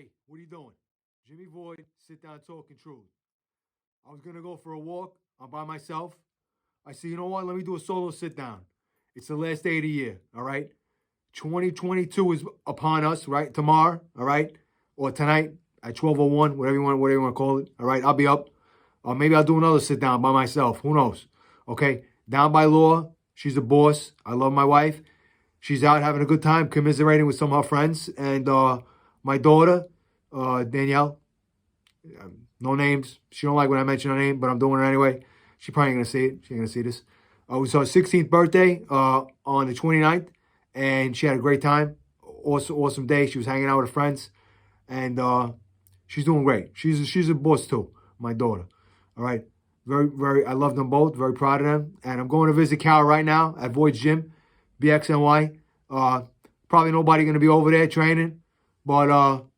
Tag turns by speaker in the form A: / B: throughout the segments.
A: Hey, what are you doing? Jimmy Void, sit down talking truth. I was gonna go for a walk. I'm by myself. I said, you know what? Let me do a solo sit down. It's the last day of the year, all right? 2022 is upon us, right? Tomorrow, all right? Or tonight at 12:01, whatever you want to call it. All right, I'll be up. Or maybe I'll do another sit down by myself. Who knows? Okay. Down by Law, she's a boss. I love my wife. She's out having a good time, commiserating with some of her friends. And my daughter, Danielle, no names. She don't like when I mention her name, but I'm doing it anyway. She probably ain't going to see it. She ain't going to see this. It was her 16th birthday on the 29th, and she had a great time. Awesome day. She was hanging out with her friends, and she's doing great. She's a boss too, my daughter. All right. Very, I love them both. Very proud of them. And I'm going to visit Cal right now at VoidsGymBxNY. Probably nobody going to be over there training, but I'm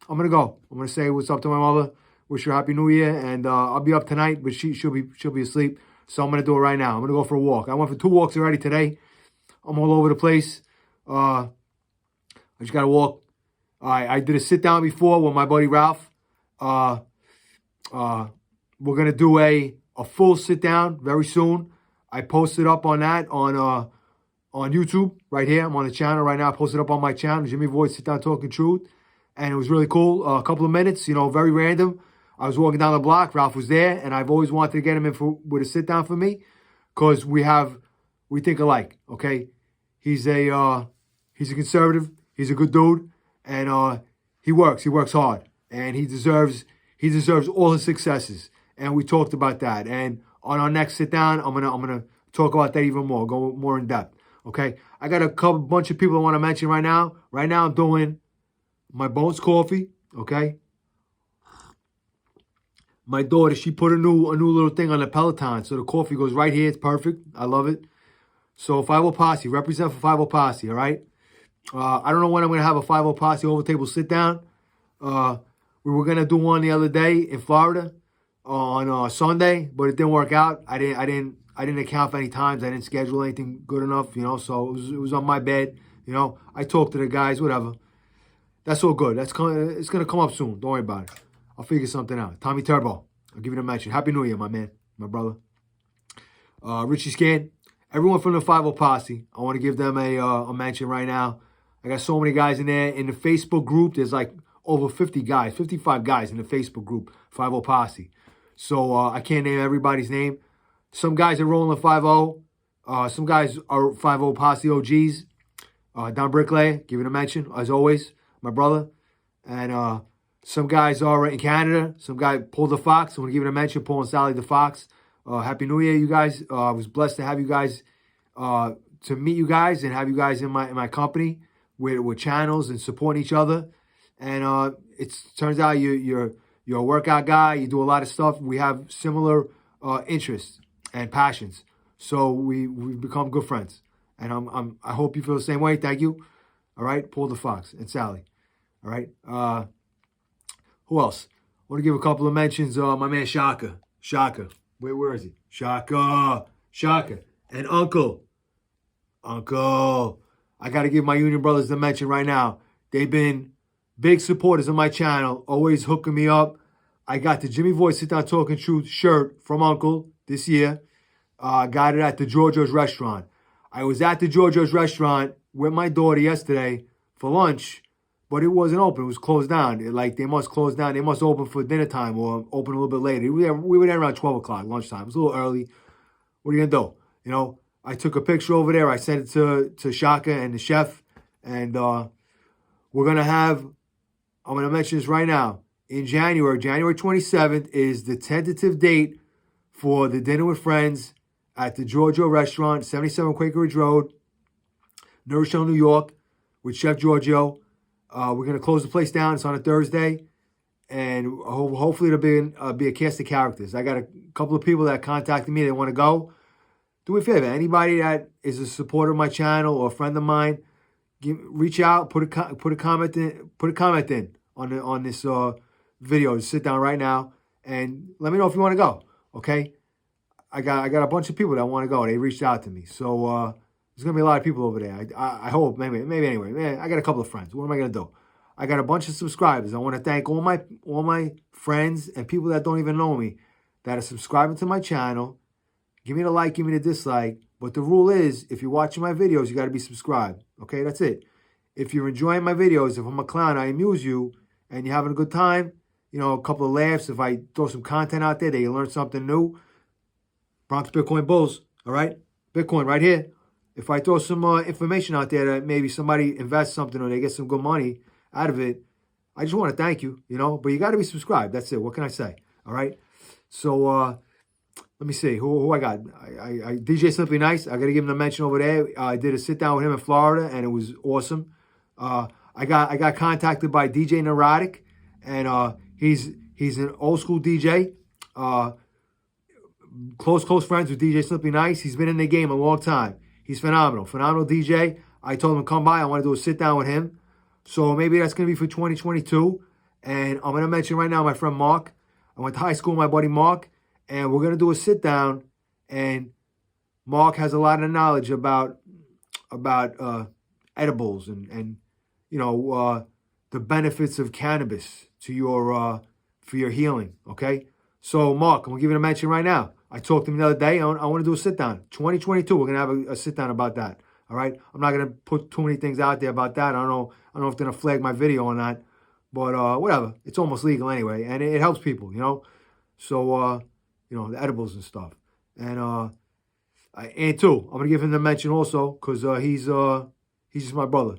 A: going to go. I'm going to say what's up to my mother. Wish her Happy New Year. And I'll be up tonight, but she'll be asleep. So I'm going to do it right now. I'm going to go for a walk. I went for 2 walks already today. I'm all over the place. I just got to walk. I did a sit down before with my buddy Ralph. We're going to do a full sit down very soon. I posted up on that on YouTube right here. I'm on the channel right now. I posted up on my channel, Jimmy Void Sit Down Talking Truth. And it was really cool. A couple of minutes, very random. I was walking down the block. Ralph was there. And I've always wanted to get him in with a sit down for me. Because we think alike, okay? He's a conservative. He's a good dude. And he works hard. And he deserves all his successes. And we talked about that. And on our next sit down, I'm gonna talk about that even more, go more in depth. Okay. I got a bunch of people I want to mention right now. Right now I'm doing my Bones coffee. Okay. My daughter, she put a new little thing on the Peloton. So the coffee goes right here. It's perfect. I love it. So fiveOposse, represent for fiveOposse, all right? I don't know when I'm gonna have a fiveOposse over table sit down. We were gonna do one the other day in Florida on Sunday, but it didn't work out. I didn't account for any times. I didn't schedule anything good enough, so it was on my bed. I talked to the guys, whatever. That's all good. It's gonna come up soon. Don't worry about it. I'll figure something out. Tommy Turbo, I'll give you a mention. Happy New Year, my man, my brother. Richie Scan, everyone from the fiveOposse, I want to give them a mention right now. I got so many guys in there. In the Facebook group, there's like over 50 guys, 55 guys in the Facebook group, fiveOposse. So I can't name everybody's name. Some guys are rolling 5-0. Some guys are fiveOposse OGs. Don Bricklayer, give it a mention, as always, my brother. And some guys are in Canada. Some guy, Paul the Fox, I want to give it a mention, Paul and Sally the Fox. Happy New Year, you guys. I was blessed to have you guys, to meet you guys and have you guys in my company with channels and supporting each other. And it turns out you're a workout guy. You do a lot of stuff. We have similar interests and passions, so we've become good friends. And I hope you feel the same way. Thank you. All right, Paul the Fox and Sally. All right. Who else? I want to give a couple of mentions. My man Shaka. Where is he? Shaka. And Uncle. I got to give my Union Brothers the mention right now. They've been big supporters of my channel, always hooking me up. I got the Jimmy Void Sit Down Talking Truth shirt from Uncle this year. Got it at the Giorgio's restaurant. I was at the Giorgio's restaurant with my daughter yesterday for lunch, but it wasn't open. It was closed down. They must close down. They must open for dinner time or open a little bit later. We were there around 12 o'clock, lunchtime. It was a little early. What are you going to do? I took a picture over there. I sent it to Shaka and the chef. And we're going to have, I'm going to mention this right now. In January 27th is the tentative date for the Dinner with Friends at the Giorgio Restaurant, 77 Quaker Ridge Road, New Rochelle, New York, with Chef Giorgio. We're going to close the place down. It's on a Thursday. And hopefully it'll be a cast of characters. I got a couple of people that contacted me. They want to go. Do me a favor. Anybody that is a supporter of my channel or a friend of mine, reach out, put a comment in on this video. Just sit down right now and let me know if you want to go. Okay, I got a bunch of people that want to go. They reached out to me, so there's gonna be a lot of people over there. I hope maybe anyway. Man, I got a couple of friends. What am I gonna do? I got a bunch of subscribers. I want to thank all my friends and people that don't even know me that are subscribing to my channel. Give me the like, give me the dislike. But the rule is, if you're watching my videos, you got to be subscribed. Okay, that's it. If you're enjoying my videos, if I'm a clown, I amuse you, and you're having a good time, you know, a couple of laughs, if I throw some content out there that you learn something new, Bronx Bitcoin Bulls, all right? Bitcoin right here. If I throw some information out there that maybe somebody invests something or they get some good money out of it, I just want to thank you, you know? But you got to be subscribed. That's it. What can I say? All right? So, let me see who I got. I DJ Simply Nice. I got to give him a mention over there. I did a sit down with him in Florida, and it was awesome. I got contacted by DJ Neurotic, and he's an old school DJ. Close friends with DJ Simply Nice. He's been in the game a long time. He's phenomenal DJ. I told him to come by. I want to do a sit down with him. So maybe that's going to be for 2022. And I'm going to mention right now my friend Mark. I went to high school with my buddy Mark. And we're going to do a sit down, and Mark has a lot of knowledge about edibles and you know, the benefits of cannabis to your for your healing, okay? So Mark, I'm going to give you a mention right now. I talked to him the other day. I want to do a sit down. 2022, we're going to have a sit down about that, all right? I'm not going to put too many things out there about that. I don't know if they're going to flag my video or not, but whatever. It's almost legal anyway, and it helps people, you know? So, you know, the edibles and stuff. And too, I'm gonna give him the mention also, because he's just my brother.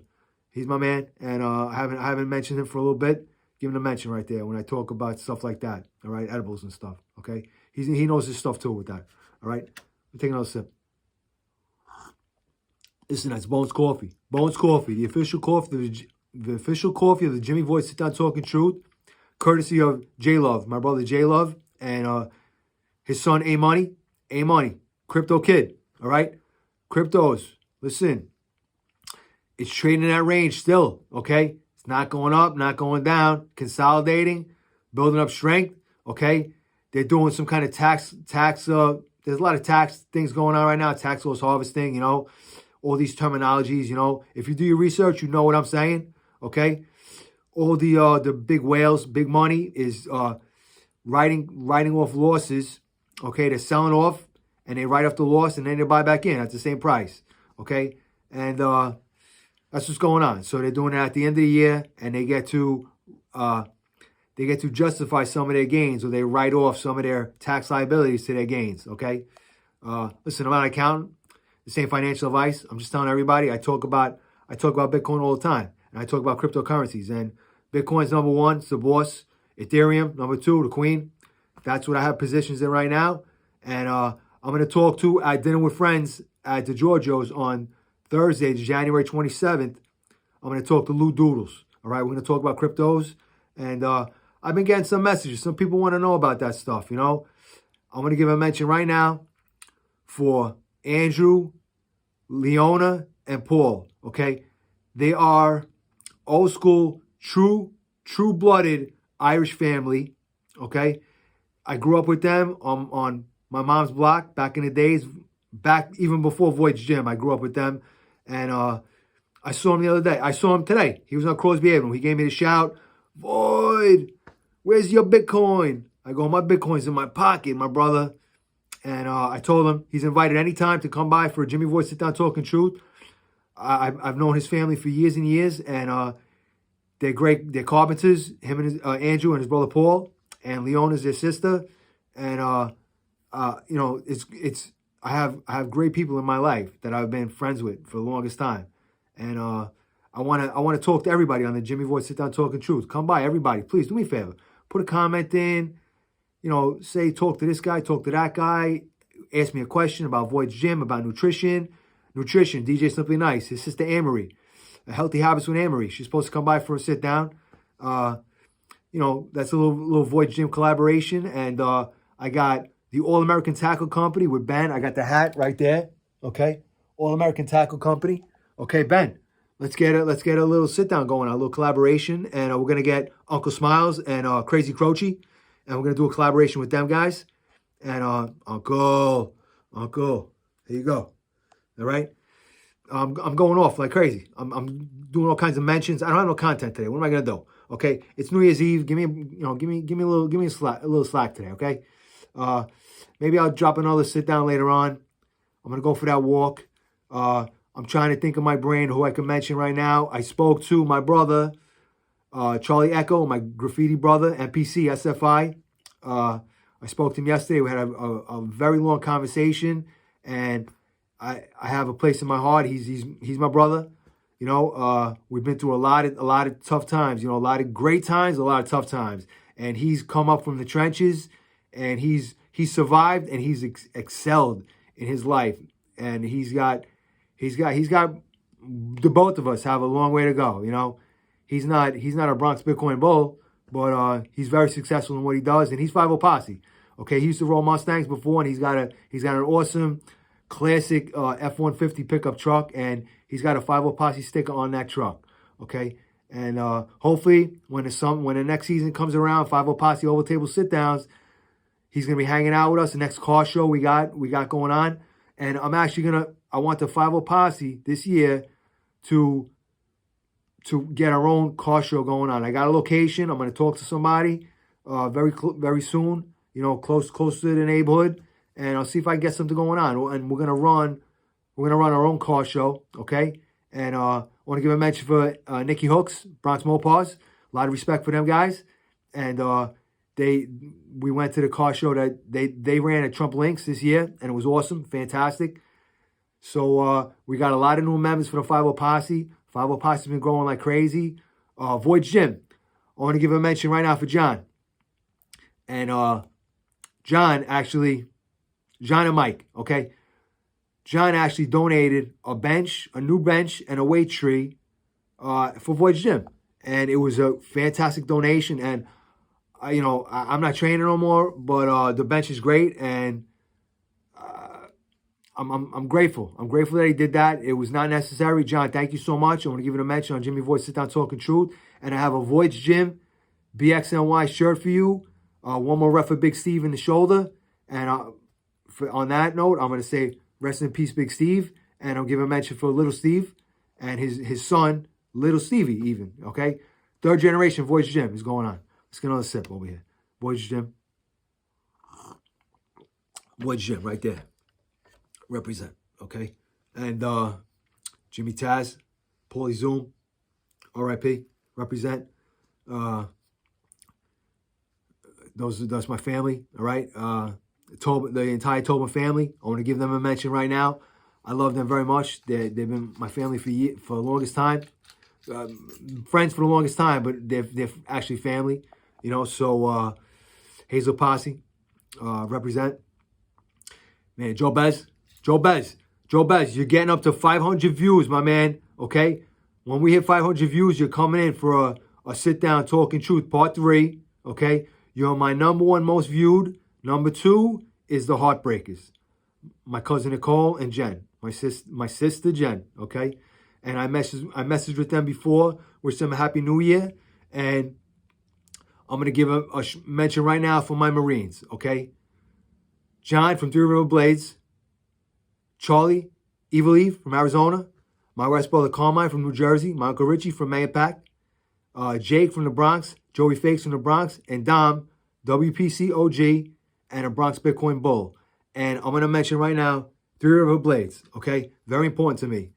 A: He's my man, and I haven't mentioned him for a little bit. Give him the mention right there when I talk about stuff like that. All right, edibles and stuff. Okay, he knows his stuff too with that. All right, let me take another sip. Listen, that's Bones Coffee. Bones Coffee, the official coffee of the Jimmy Void Sit Down Talking Truth, courtesy of J Love, my brother J Love, and his son A Money, Crypto Kid. All right, cryptos. Listen, it's trading in that range still. Okay, it's not going up, not going down, consolidating, building up strength. Okay, they're doing some kind of tax. There's a lot of tax things going on right now. Tax loss harvesting. You know, all these terminologies. You know, if you do your research, you know what I'm saying. Okay, all the big whales, big money is writing off losses. Okay, they're selling off, and they write off the loss, and then they buy back in at the same price. Okay, and that's what's going on. So they're doing it at the end of the year, and they get to justify some of their gains, or they write off some of their tax liabilities to their gains. Okay, listen, I'm not an accountant. This ain't financial advice. I'm just telling everybody. I talk about Bitcoin all the time, and I talk about cryptocurrencies. And Bitcoin's number one. It's the boss. Ethereum number two, the queen. That's what I have positions in right now. And I'm going to talk to at dinner with friends at the Giorgio's on Thursday, January 27th. I'm going to talk to Lou Doodles. All right, we're going to talk about cryptos. And I've been getting some messages. Some people want to know about that stuff, you know. I'm going to give a mention right now for Andrew, Leona, and Paul, okay? They are old school, true-blooded Irish family, okay? I grew up with them on my mom's block back in the days, back even before Voids Gym. I grew up with them, and I saw him the other day. I saw him today. He was on Crosby Avenue. He gave me the shout, Void, where's your Bitcoin? I go, my Bitcoin's in my pocket, my brother. And I told him he's invited anytime to come by for a Jimmy Void Sit Down Talking Truth. I've known his family for years and years, and they're great. They're carpenters. Him and his, Andrew and his brother Paul, and Leona's their sister. And you know, I have great people in my life that I've been friends with for the longest time, and I want to talk to everybody on the Jimmy Void Sit Down Talking Truth. Come by, everybody, please do me a favor. Put a comment in. You know, say, talk to this guy, talk to that guy. Ask me a question about Voids Gym, about nutrition. DJ Simply Nice. His sister Amory. Healthy Habits with Amory. She's supposed to come by for a sit down. You know, that's a little Voids Gym collaboration. And I got the All-American Tackle Company with Ben. I got the hat right there. Okay. All-American Tackle Company. Okay, Ben. Let's get a little sit down going, a little collaboration. And we're going to get Uncle Smiles and Crazy Croce. And we're going to do a collaboration with them guys. And Uncle, here you go. All right? I'm going off like crazy. I'm doing all kinds of mentions. I don't have no content today. What am I gonna do? Okay, it's New Year's Eve. Give me a little slack today. Okay, maybe I'll drop another sit down later on. I'm gonna go for that walk. I'm trying to think of my brain who I can mention right now. I spoke to my brother, Charlie Echo, my graffiti brother, NPC SFI. I spoke to him yesterday. We had a very long conversation, and I have a place in my heart. He's my brother. You know, we've been through a lot of tough times. You know, a lot of great times, a lot of tough times. And he's come up from the trenches, and he's survived, and he's excelled in his life. And he's got the both of us have a long way to go. You know, he's not a Bronx Bitcoin bull, but he's very successful in what he does, and he's fiveOposse. Okay, he used to roll Mustangs before, and he's got an awesome classic F-150 pickup truck, and he's got a fiveOposse sticker on that truck. Okay, and hopefully when the next season comes around, fiveOposse over table sit downs, he's gonna be hanging out with us. The next car show we got going on, and I want the fiveOposse this year to get our own car show going on. I got a location. I'm gonna talk to somebody very soon. You know, close to the neighborhood, and I'll see if I can get something going on. And we're gonna run our own car show, okay? And I want to give a mention for Nicky Hooks, Bronx Mopars. A lot of respect for them guys. And we went to the car show that they ran at Trump Links this year, and it was awesome, fantastic. So we got a lot of new members for the fiveOposse. fiveOposse's been growing like crazy. Voids Gym. I want to give a mention right now for John. And John and Mike, okay? John actually donated a new bench, and a weight tree for Voids Gym. And it was a fantastic donation. And, I'm not training no more, but the bench is great. And I'm grateful. I'm grateful that he did that. It was not necessary. John, thank you so much. I want to give it a mention on Jimmy Void Sit Down Talking Truth. And I have a VoidsGymBxNY shirt for you. One more ref for Big Steve in the shoulder. And on that note, I'm going to say rest in peace, Big Steve. And I'll give a mention for Little Steve and his son, Little Stevie even, okay? Third generation Voids Gym is going on. Let's get another sip over here. Voids Gym. Voids Gym right there. Represent, okay? And Jimmy Taz, Paulie Zoom, RIP, represent. That's my family, all right? The entire Tobin family. I want to give them a mention right now. I love them very much. They've been my family for the longest time. Friends for the longest time, but they're actually family, you know. So Hazel Posse, represent. Man, Joe Bez, you're getting up to 500 views, my man, okay? When we hit 500 views, you're coming in for a sit-down talking truth, part 3, okay? You're my #1 most viewed. #2 is the Heartbreakers. My cousin Nicole and Jen, my sister Jen, okay? And I messaged with them before, wish them a Happy New Year. And I'm going to give a mention right now for my Marines, okay? John from Three River Blades, Charlie, Evil Eve from Arizona, my wife's brother Carmine from New Jersey, my Uncle Richie from Mayapack, Jake from the Bronx, Joey Fakes from the Bronx, and Dom, WPC OG, and a Bronx Bitcoin Bull. And I'm going to mention right now, Three River Blades, okay? Very important to me.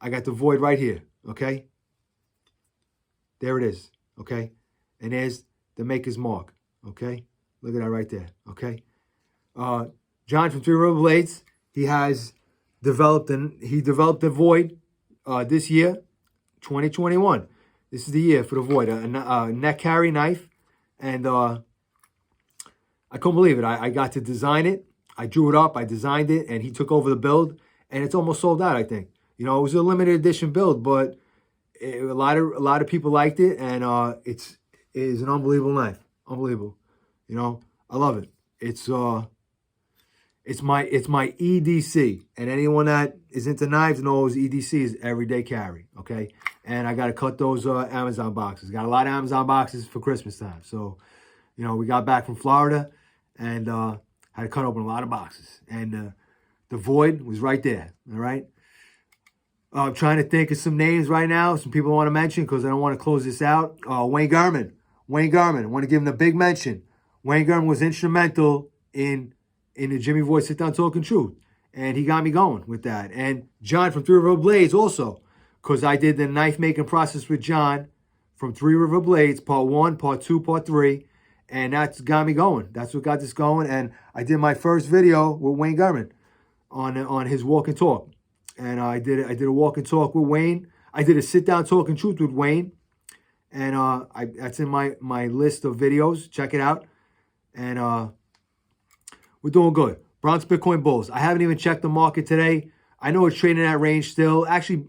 A: I got the void right here, okay? There it is, okay? And there's the maker's mark, okay? Look at that right there, okay? John from Three River Blades, he developed the void this year, 2021. This is the year for the void, a neck carry knife. And I couldn't believe it. I got to design it. I drew it up. I designed it. And he took over the build. And it's almost sold out, I think. You know, it was a limited edition build, but a lot of people liked it. And it is an unbelievable knife. Unbelievable. You know, I love it. It's my EDC. And anyone that is into knives knows EDC is everyday carry, okay? And I got to cut those Amazon boxes. Got a lot of Amazon boxes for Christmas time. So, you know, we got back from Florida and had to cut open a lot of boxes. And the void was right there, all right? I'm trying to think of some names right now, some people I want to mention because I don't want to close this out. Wayne Garman. I want to give him a big mention. Wayne Garman was instrumental in the Jimmy Void Sit Down Talking Truth. And he got me going with that. And John from Three River Blades also, because I did the knife making process with John from Three River Blades, part 1, part 2, part 3. And that's got me going. That's what got this going. And I did my first video with Wayne Garman on his walk and talk. And I did a walk and talk with Wayne. I did a sit down talking truth with Wayne. And that's in my list of videos. Check it out. And we're doing good. Bronx Bitcoin Bulls. I haven't even checked the market today. I know it's trading at range still. Actually,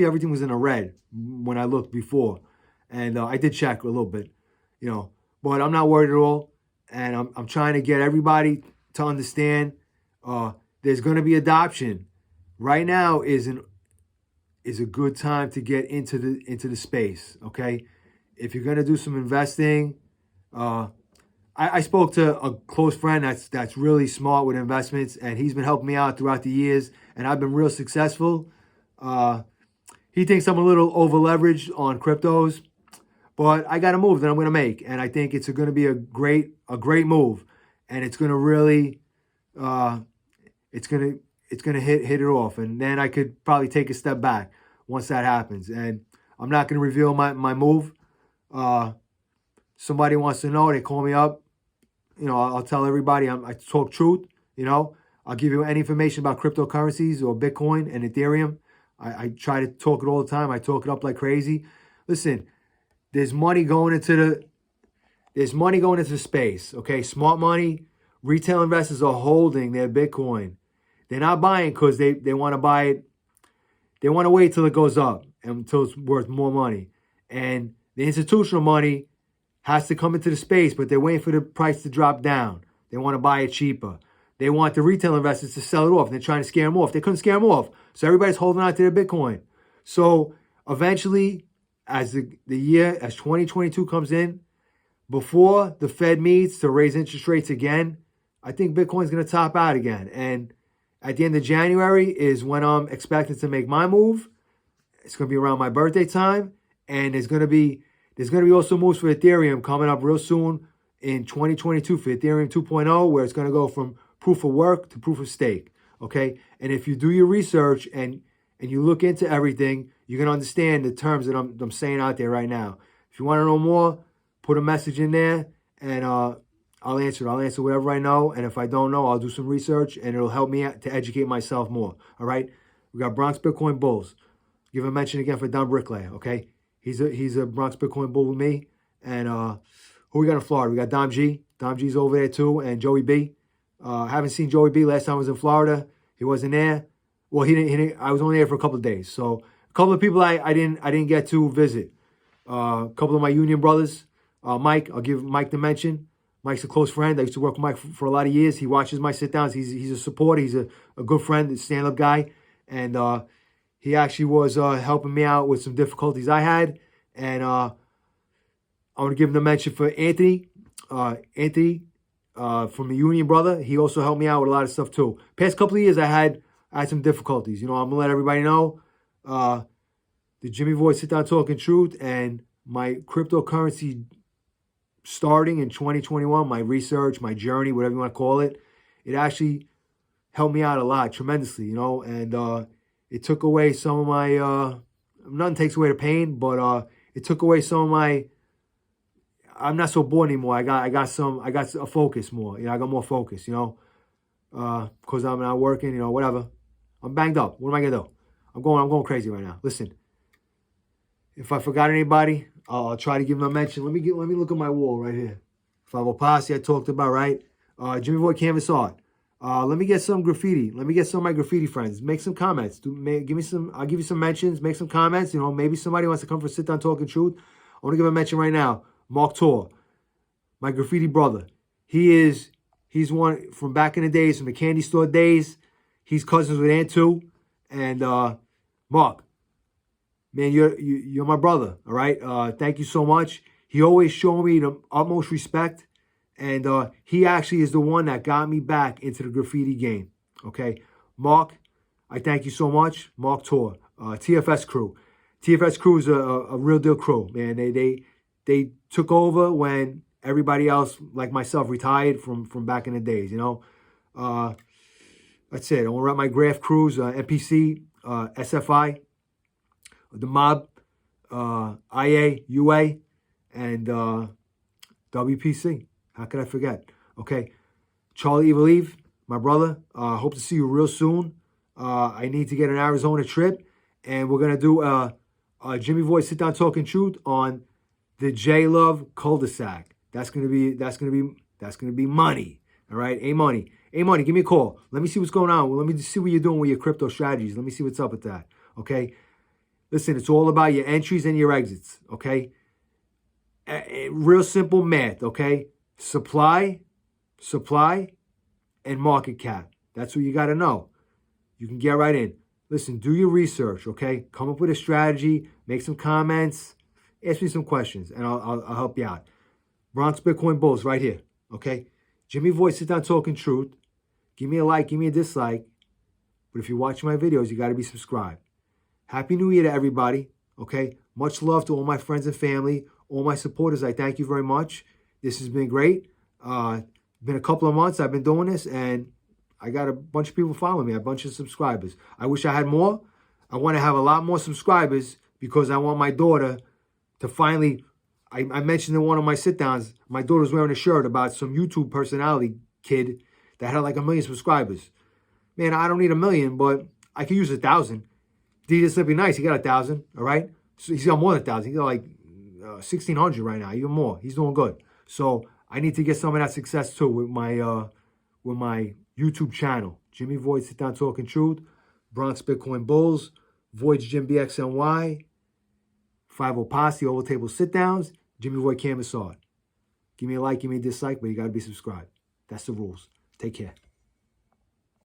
A: everything was in the red when I looked before. And I did check a little bit, you know. But I'm not worried at all. And I'm trying to get everybody to understand there's going to be adoption. Right now is a good time to get into the space, okay? If you're going to do some investing, I spoke to a close friend that's really smart with investments, and he's been helping me out throughout the years, and I've been real successful. He thinks I'm a little over leveraged on cryptos, but I got a move that I'm going to make, and I think it's going to be a great move, and it's going to really it's going to hit it off, and then I could probably take a step back once that happens. And I'm not going to reveal my move. Somebody wants to know, they call me up. You know, I'll tell everybody I talk truth, you know. I'll give you any information about cryptocurrencies or Bitcoin and Ethereum. I try to talk it all the time. I talk it up like crazy. Listen, there's money going into the space, okay? Smart money. Retail investors are holding their Bitcoin. They're not buying because they want to buy it. They want to wait till it goes up until it's worth more money. And the institutional money has to come into the space, but they're waiting for the price to drop down. They want to buy it cheaper. They want the retail investors to sell it off. They're trying to scare them off. They couldn't scare them off. So everybody's holding on to their Bitcoin. So eventually, as the year, as 2022 comes in, before the Fed meets to raise interest rates again, I think Bitcoin's going to top out again. And at the end of January is when I'm expecting to make my move. It's going to be around my birthday time. And there's going to be also moves for Ethereum coming up real soon in 2022 for Ethereum 2.0, where it's going to go from proof of work to proof of stake, okay? And if you do your research and you look into everything, you can understand the terms that I'm saying out there right now. If you want to know more, put a message in there, and I'll answer it. I'll answer whatever I know, and if I don't know, I'll do some research, and it'll help me to educate myself more, all right? We got Bronx Bitcoin Bulls. Give a mention again for Don Bricklayer, okay? He's a Bronx Bitcoin Bull with me. And who we got in Florida? We got Dom G. Dom G's over there too, and Joey B. Haven't seen Joey B. Last time I was in Florida. He wasn't there. Well, he didn't. I was only there for a couple of days. So a couple of people I didn't get to visit. A couple of my union brothers. Mike, I'll give Mike the mention. Mike's a close friend. I used to work with Mike for a lot of years. He watches my sit downs. He's a supporter. He's a good friend, a stand up guy, and he actually was helping me out with some difficulties I had. And I want to give him the mention for Anthony. Anthony from the Union Brother. He also helped me out with a lot of stuff too. Past couple of years, I had some difficulties. You know, I'm going to let everybody know. The Jimmy Void Sit Down Talking Truth and my cryptocurrency starting in 2021, my research, my journey, whatever you want to call it, it actually helped me out a lot, tremendously, you know, and it took away some of my, nothing takes away the pain, but it took away some of my, I'm not so bored anymore. I got a focus more, you know, I got more focus, you know, because I'm not working, you know, whatever. I'm banged up. What am I going to do? I'm going crazy right now. Listen, if I forgot anybody, I'll try to give them a mention. Let me look at my wall right here. fiveOposse I talked about, right? JimmyVoidsCanvasArt. Let me get some graffiti. Let me get some of my graffiti friends. Make some comments. I'll give you some mentions. Make some comments. You know, maybe somebody wants to come for Sit Down Talking Truth. I want to give a mention right now. Mark Tor, my graffiti brother. He's one from back in the days, from the candy store days. He's cousins with Antu. And Mark, man, you're my brother, all right? Thank you so much. He always showed me the utmost respect, and he actually is the one that got me back into the graffiti game, okay? Mark, I thank you so much. Mark Tor. TFS crew. TFS crew is a real deal crew, man. They took over when everybody else, like myself, retired from back in the days, you know. That's it. I want to rep my graph crews, NPC, SFI, the Mob, IA, UA, and WPC. How could I forget? Okay. Charlie Evil Eve, my brother. Hope to see you real soon. I need to get an Arizona trip, and we're gonna do a Jimmy Void Sit Down Talking Truth on the J Love cul-de-sac. That's gonna be money. All right, money. Money, give me a call. Let me see what's going on. Let me see what you're doing with your crypto strategies. Let me see what's up with that. Okay. Listen, it's all about your entries and your exits. Okay. Real simple math. Okay. Supply, and market cap. That's what you got to know. You can get right in. Listen, do your research. Okay. Come up with a strategy. Make some comments. Ask me some questions, and I'll help you out. Bronx Bitcoin Bulls right here. Okay. Jimmy Void Sit Down Talking Truth. Give me a like, give me a dislike. But if you're watching my videos, you got to be subscribed. Happy New Year to everybody. Okay. Much love to all my friends and family, all my supporters. I thank you very much. This has been great. Been a couple of months I've been doing this, and I got a bunch of people following me, a bunch of subscribers. I wish I had more. I want to have a lot more subscribers because I want my daughter to finally, I mentioned in one of my sit-downs, my daughter's wearing a shirt about some YouTube personality kid that had like 1 million subscribers. Man, I don't need 1 million, but I could use 1,000. DJ Slippy Nice, he got 1,000, all right? So he's got more than 1,000. He's got like 1,600 right now, even more. He's doing good. So I need to get some of that success too with my YouTube channel. Jimmy Void Sit Down Talking Truth, Bronx Bitcoin Bulls, VoidsGymBxNY, fiveOposse, Oval Table Sit Downs, JimmyVoidsCanvasArt. Give me a like, give me a dislike, but you got to be subscribed. That's the rules. Take care.